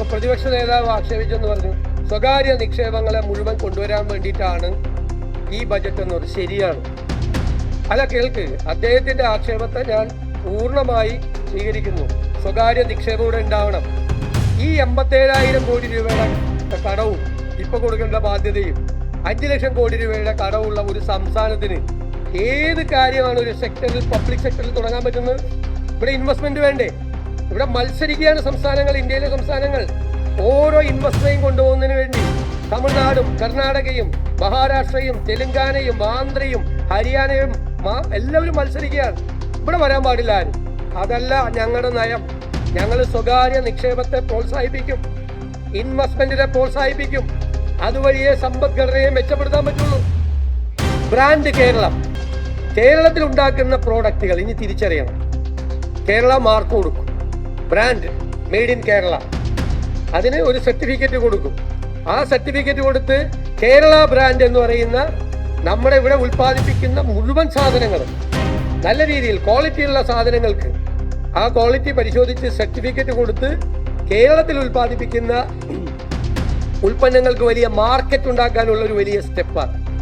ഇപ്പൊ പ്രതിപക്ഷ നേതാവ് ആക്ഷേപിച്ചെന്ന് പറഞ്ഞു സ്വകാര്യ നിക്ഷേപങ്ങളെ മുഴുവൻ കൊണ്ടുവരാൻ വേണ്ടിയിട്ടാണ് ഈ ബജറ്റ് എന്ന് പറഞ്ഞത്. ശരിയാണ്. അല്ല, കേൾക്ക്, അദ്ദേഹത്തിന്റെ ആക്ഷേപത്തെ ഞാൻ പൂർണ്ണമായി സ്വീകരിക്കുന്നു. സ്വകാര്യ നിക്ഷേപം ഇവിടെ ഉണ്ടാവണം. ഈ 87,000 കോടി രൂപയുടെ കടവും ഇപ്പൊ കൊടുക്കേണ്ട ബാധ്യതയും 5 ലക്ഷം കോടി രൂപയുടെ കടവുള്ള ഒരു സംസ്ഥാനത്തിന് ഏത് കാര്യമാണ് ഒരു സെക്ടറിൽ, പബ്ലിക് സെക്ടറിൽ തുടങ്ങാൻ പറ്റുന്നത്? ഇവിടെ ഇൻവെസ്റ്റ്മെന്റ് വേണ്ടേ? ഇവിടെ മത്സരിക്കുകയാണ് സംസ്ഥാനങ്ങൾ, ഇന്ത്യയിലെ സംസ്ഥാനങ്ങൾ. ഓരോ ഇൻവെസ്റ്ററേയും കൊണ്ടുപോകുന്നതിന് വേണ്ടി തമിഴ്നാടും കർണാടകയും മഹാരാഷ്ട്രയും തെലുങ്കാനയും ആന്ധ്രയും ഹരിയാനയും എല്ലാവരും മത്സരിക്കുകയാണ്. ഇവിടെ വരാൻ പാടില്ല ആരും. അതല്ല ഞങ്ങളുടെ നയം. ഞങ്ങൾ സ്വകാര്യ നിക്ഷേപത്തെ പ്രോത്സാഹിപ്പിക്കും, ഇൻവെസ്റ്റ്മെന്റിനെ പ്രോത്സാഹിപ്പിക്കും. അതുവഴിയേ സമ്പദ്ഘടനയെ മെച്ചപ്പെടുത്താൻ പറ്റുള്ളൂ. ബ്രാൻഡ് കേരളം, കേരളത്തിൽ ഉണ്ടാക്കുന്ന പ്രോഡക്റ്റുകൾ ഇനി തിരിച്ചറിയണം. കേരള മാർക്ക് കൊടുക്കും, ബ്രാൻഡ് മെയ്ഡ് ഇൻ കേരള. അതിന് ഒരു സർട്ടിഫിക്കറ്റ് കൊടുക്കും. ആ സർട്ടിഫിക്കറ്റ് കൊടുത്ത് കേരള ബ്രാൻഡ് എന്ന് പറയുന്ന നമ്മുടെ ഇവിടെ ഉൽപ്പാദിപ്പിക്കുന്ന മുഴുവൻ സാധനങ്ങളും നല്ല രീതിയിൽ ക്വാളിറ്റിയുള്ള സാധനങ്ങൾക്ക് ആ ക്വാളിറ്റി പരിശോധിച്ച് സർട്ടിഫിക്കറ്റ് കൊടുത്ത് കേരളത്തിൽ ഉൽപ്പാദിപ്പിക്കുന്ന ഉൽപ്പന്നങ്ങൾക്ക് വലിയ മാർക്കറ്റ് ഉണ്ടാക്കാനുള്ള ഒരു വലിയ സ്റ്റെപ്പാണ്.